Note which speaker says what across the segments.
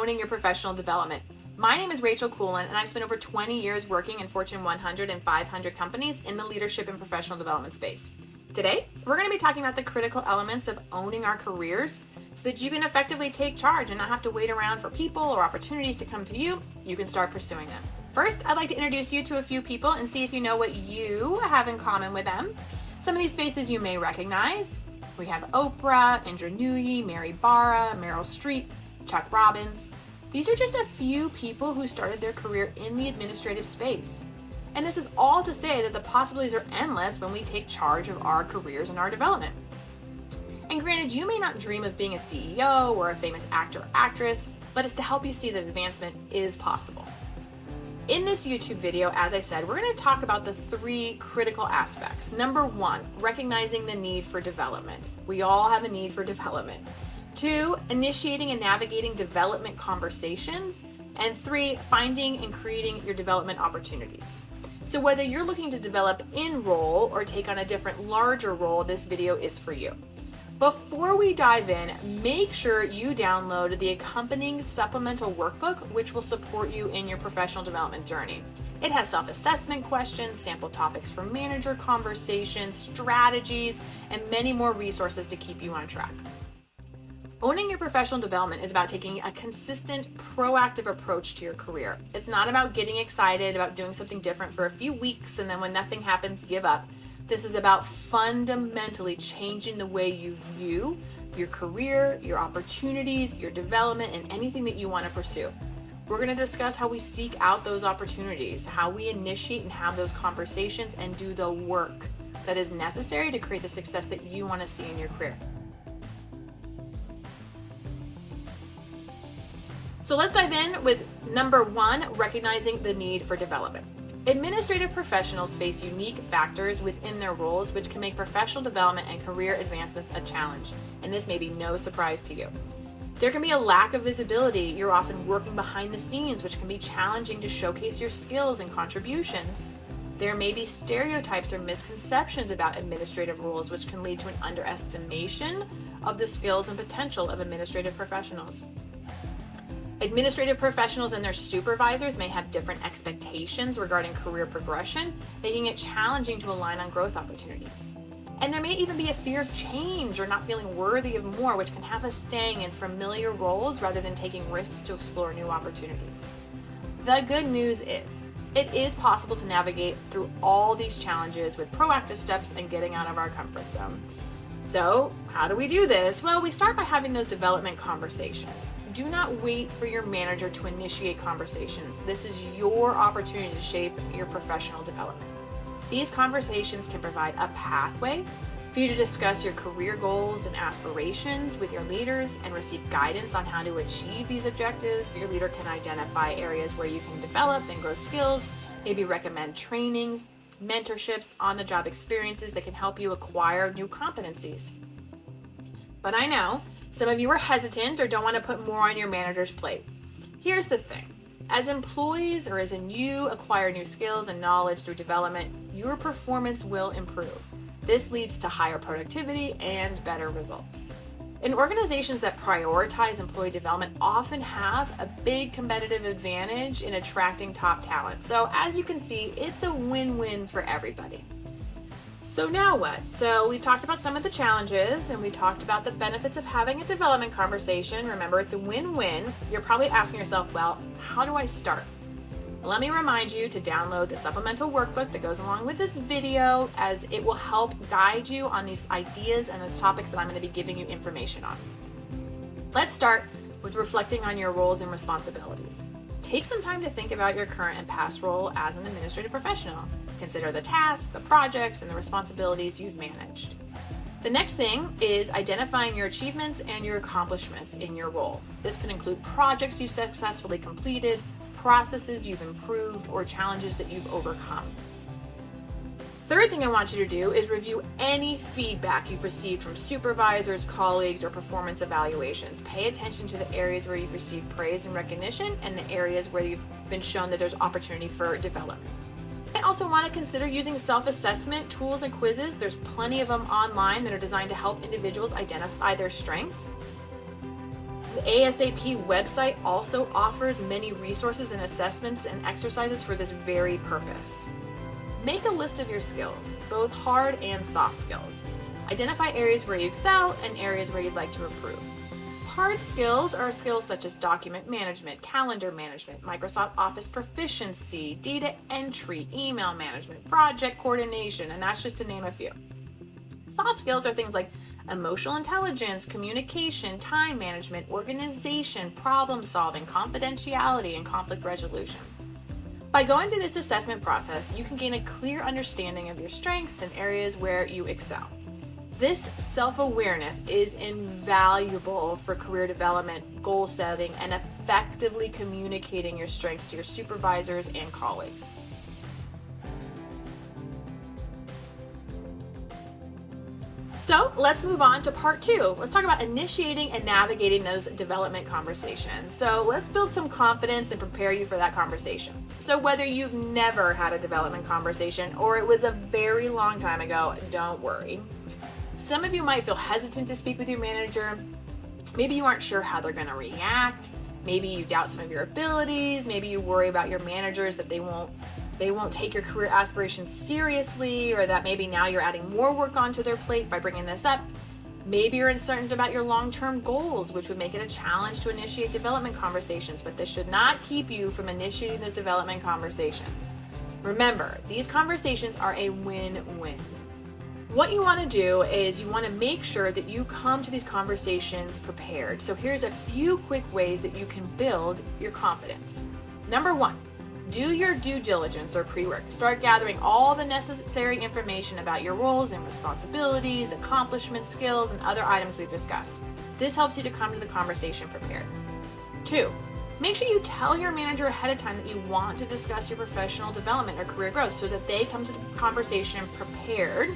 Speaker 1: owning your professional development. My name is Rachel Kuhlen, and I've spent over 20 years working in Fortune 100 and 500 companies in the leadership and professional development space. Today, we're going to be talking about the critical elements of owning our careers so that you can effectively take charge and not have to wait around for people or opportunities to come to you. You can start pursuing them. First, I'd like to introduce you to a few people and see if you know what you have in common with them. Some of these faces you may recognize. We have Oprah, Indra Nooyi, Mary Barra, Meryl Streep, Chuck Robbins. These are just a few people who started their career in the administrative space. And this is all to say that the possibilities are endless when we take charge of our careers and our development. And granted, you may not dream of being a CEO or a famous actor or actress, but it's to help you see that advancement is possible. In this YouTube video, as I said, we're going to talk about the three critical aspects. Number one, recognizing the need for development. We all have a need for development. 2, initiating and navigating development conversations. And 3, finding and creating your development opportunities. So whether you're looking to develop in role or take on a different larger role, this video is for you. Before we dive in, make sure you download the accompanying supplemental workbook, which will support you in your professional development journey. It has self-assessment questions, sample topics for manager conversations, strategies, and many more resources to keep you on track. Owning your professional development is about taking a consistent, proactive approach to your career. It's not about getting excited about doing something different for a few weeks and then when nothing happens, give up. This is about fundamentally changing the way you view your career, your opportunities, your development, and anything that you want to pursue. We're going to discuss how we seek out those opportunities, how we initiate and have those conversations, and do the work that is necessary to create the success that you want to see in your career. So let's dive in with number one, recognizing the need for development. Administrative professionals face unique factors within their roles which can make professional development and career advancements a challenge, and this may be no surprise to you. There can be a lack of visibility. You're often working behind the scenes, which can be challenging to showcase your skills and contributions. There may be stereotypes or misconceptions about administrative roles, which can lead to an underestimation of the skills and potential of administrative professionals. Administrative professionals and their supervisors may have different expectations regarding career progression, making it challenging to align on growth opportunities. And there may even be a fear of change or not feeling worthy of more, which can have us staying in familiar roles rather than taking risks to explore new opportunities. The good news is, it is possible to navigate through all these challenges with proactive steps and getting out of our comfort zone. So, how do we do this? Well, we start by having those development conversations. Do not wait for your manager to initiate conversations. This is your opportunity to shape your professional development. These conversations can provide a pathway for you to discuss your career goals and aspirations with your leaders and receive guidance on how to achieve these objectives. Your leader can identify areas where you can develop and grow skills, maybe recommend trainings, mentorships, on-the-job experiences that can help you acquire new competencies. But I know some of you are hesitant or don't want to put more on your manager's plate. Here's the thing. As employees or as in you acquire new skills and knowledge through development, your performance will improve. This leads to higher productivity and better results. And organizations that prioritize employee development often have a big competitive advantage in attracting top talent. So as you can see, it's a win-win for everybody. So now what? So we've talked about some of the challenges and we talked about the benefits of having a development conversation. Remember, it's a win-win. You're probably asking yourself, well, how do I start? Let me remind you to download the supplemental workbook that goes along with this video, as it will help guide you on these ideas and the topics that I'm going to be giving you information on. Let's start with reflecting on your roles and responsibilities. Take some time to think about your current and past role as an administrative professional. Consider the tasks, the projects, and the responsibilities you've managed. The next thing is identifying your achievements and your accomplishments in your role. This can include projects you've successfully completed, processes you've improved, or challenges that you've overcome. Third thing I want you to do is review any feedback you've received from supervisors, colleagues, or performance evaluations. Pay attention to the areas where you've received praise and recognition and the areas where you've been shown that there's opportunity for development. I also want to consider using self-assessment tools and quizzes. There's plenty of them online that are designed to help individuals identify their strengths. The ASAP website also offers many resources and assessments and exercises for this very purpose. Make a list of your skills, both hard and soft skills. Identify areas where you excel and areas where you'd like to improve. Hard skills are skills such as document management, calendar management, Microsoft Office proficiency, data entry, email management, project coordination, and that's just to name a few. Soft skills are things like emotional intelligence, communication, time management, organization, problem solving, confidentiality, and conflict resolution. By going through this assessment process, you can gain a clear understanding of your strengths and areas where you excel. This self-awareness is invaluable for career development, goal setting, and effectively communicating your strengths to your supervisors and colleagues. So let's move on to part 2. Let's talk about initiating and navigating those development conversations. So let's build some confidence and prepare you for that conversation. So whether you've never had a development conversation or it was a very long time ago, don't worry. Some of you might feel hesitant to speak with your manager. Maybe you aren't sure how they're going to react. Maybe you doubt some of your abilities. Maybe you worry about your managers that they won't take your career aspirations seriously, or that maybe now you're adding more work onto their plate by bringing this up. Maybe you're uncertain about your long-term goals, which would make it a challenge to initiate development conversations, but this should not keep you from initiating those development conversations. Remember, these conversations are a win-win. What you want to do is you want to make sure that you come to these conversations prepared. So here's a few quick ways that you can build your confidence. Number 1, do your due diligence or pre-work. Start gathering all the necessary information about your roles and responsibilities, accomplishments, skills, and other items we've discussed. This helps you to come to the conversation prepared. 2, make sure you tell your manager ahead of time that you want to discuss your professional development or career growth so that they come to the conversation prepared.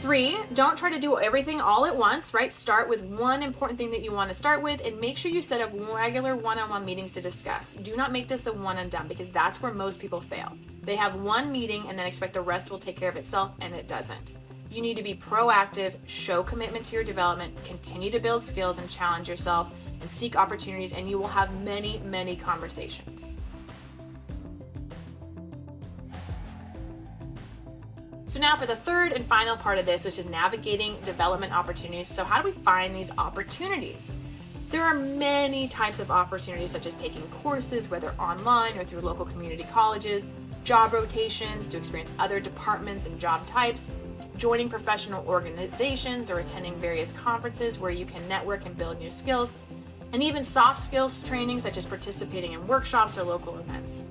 Speaker 1: 3, don't try to do everything all at once, right? Start with one important thing that you want to start with and make sure you set up regular one-on-one meetings to discuss. Do not make this a one and done because that's where most people fail. They have one meeting and then expect the rest will take care of itself, and it doesn't. You need to be proactive, show commitment to your development, continue to build skills and challenge yourself, and seek opportunities, and you will have many, many conversations. So now for the third and final part of this, which is navigating development opportunities. So how do we find these opportunities? There are many types of opportunities, such as taking courses, whether online or through local community colleges, job rotations to experience other departments and job types, joining professional organizations or attending various conferences where you can network and build new skills, and even soft skills training, such as participating in workshops or local events.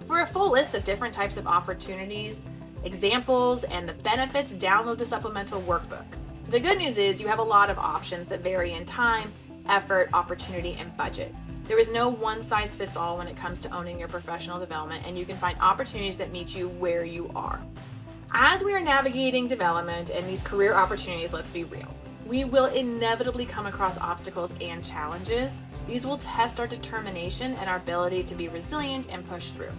Speaker 1: For a full list of different types of opportunities, examples, and the benefits, download the supplemental workbook. The good news is you have a lot of options that vary in time, effort, opportunity, and budget. There is no one-size-fits-all when it comes to owning your professional development, and you can find opportunities that meet you where you are. As we are navigating development and these career opportunities, let's be real. We will inevitably come across obstacles and challenges. These will test our determination and our ability to be resilient and push through.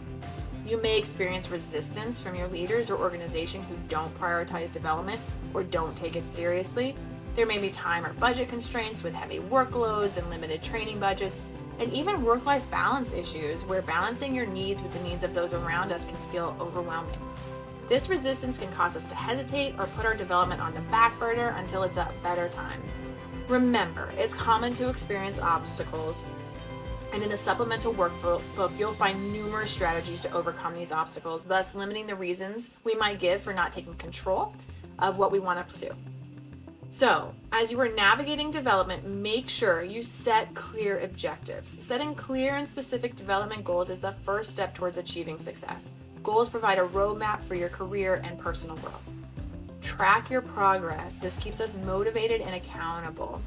Speaker 1: You may experience resistance from your leaders or organization who don't prioritize development or don't take it seriously. There may be time or budget constraints with heavy workloads and limited training budgets, and even work-life balance issues where balancing your needs with the needs of those around us can feel overwhelming. This resistance can cause us to hesitate or put our development on the back burner until it's a better time. Remember, it's common to experience obstacles, and in the supplemental workbook, you'll find numerous strategies to overcome these obstacles, thus limiting the reasons we might give for not taking control of what we want to pursue. So, as you are navigating development, make sure you set clear objectives. Setting clear and specific development goals is the first step towards achieving success. Goals provide a roadmap for your career and personal growth. Track your progress. This keeps us motivated and accountable.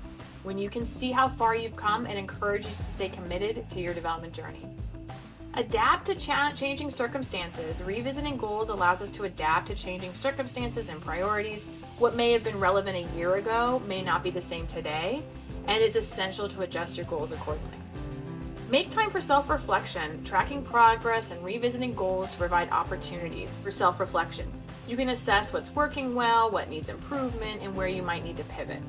Speaker 1: When you can see how far you've come, it encourages you to stay committed to your development journey. Adapt to changing circumstances. Revisiting goals allows us to adapt to changing circumstances and priorities. What may have been relevant a year ago may not be the same today, and it's essential to adjust your goals accordingly. Make time for self-reflection, tracking progress and revisiting goals to provide opportunities for self-reflection. You can assess what's working well, what needs improvement, and where you might need to pivot.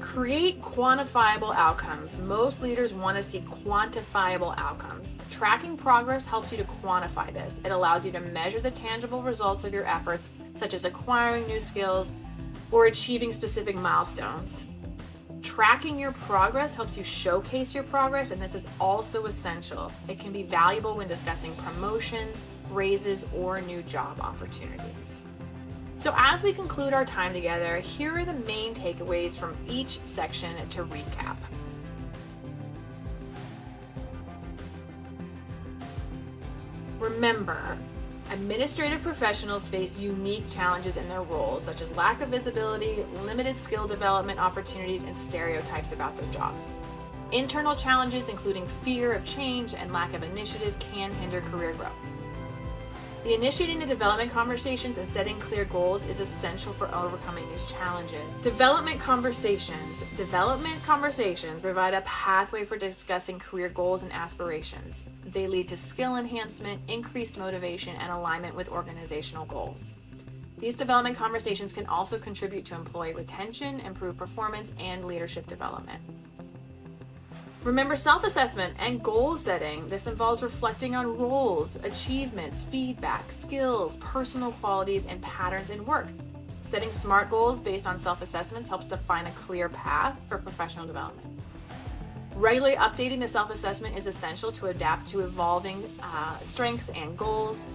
Speaker 1: Create quantifiable outcomes. Most leaders want to see quantifiable outcomes. Tracking progress helps you to quantify this. It allows you to measure the tangible results of your efforts, such as acquiring new skills or achieving specific milestones. Tracking your progress helps you showcase your progress, and this is also essential. It can be valuable when discussing promotions, raises, or new job opportunities. So as we conclude our time together, here are the main takeaways from each section to recap. Remember, administrative professionals face unique challenges in their roles, such as lack of visibility, limited skill development opportunities, and stereotypes about their jobs. Internal challenges, including fear of change and lack of initiative, can hinder career growth. Initiating the development conversations and setting clear goals is essential for overcoming these challenges. Development conversations provide a pathway for discussing career goals and aspirations. They lead to skill enhancement, increased motivation, and alignment with organizational goals. These development conversations can also contribute to employee retention, improved performance, and leadership development. Remember self-assessment and goal setting. This involves reflecting on roles, achievements, feedback, skills, personal qualities, and patterns in work. Setting SMART goals based on self-assessments helps define a clear path for professional development. Regularly updating the self-assessment is essential to adapt to evolving strengths and goals.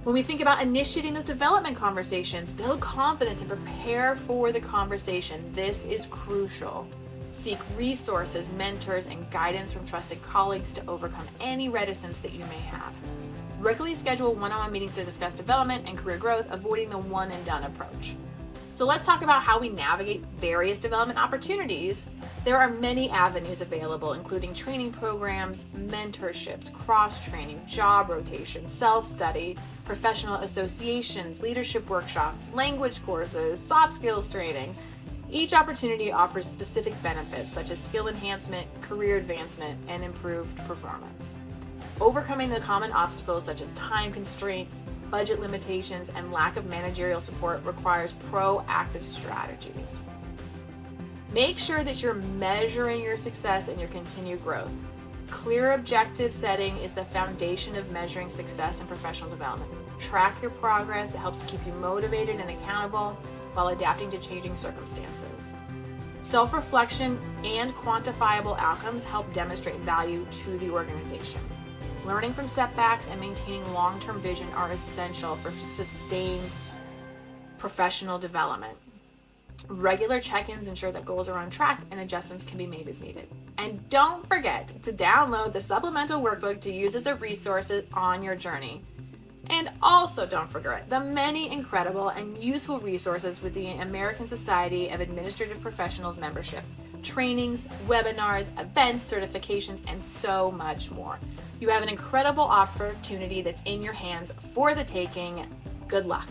Speaker 1: When we think about initiating those development conversations, build confidence and prepare for the conversation. This is crucial. Seek resources, mentors, and guidance from trusted colleagues to overcome any reticence that you may have. Regularly schedule one-on-one meetings to discuss development and career growth, avoiding the one-and-done approach. So let's talk about how we navigate various development opportunities. There are many avenues available, including training programs, mentorships, cross-training, job rotation, self-study, professional associations, leadership workshops, language courses, soft skills training. Each opportunity offers specific benefits such as skill enhancement, career advancement, and improved performance. Overcoming the common obstacles such as time constraints, budget limitations, and lack of managerial support requires proactive strategies. Make sure that you're measuring your success and your continued growth. Clear objective setting is the foundation of measuring success in professional development. Track your progress. It helps keep you motivated and accountable while adapting to changing circumstances. Self-reflection and quantifiable outcomes help demonstrate value to the organization. Learning from setbacks and maintaining long-term vision are essential for sustained professional development. Regular check-ins ensure that goals are on track and adjustments can be made as needed. And don't forget to download the supplemental workbook to use as a resource on your journey. And also don't forget the many incredible and useful resources with the American Society of Administrative Professionals membership. Trainings, webinars, events, certifications, and so much more. You have an incredible opportunity that's in your hands for the taking. Good luck.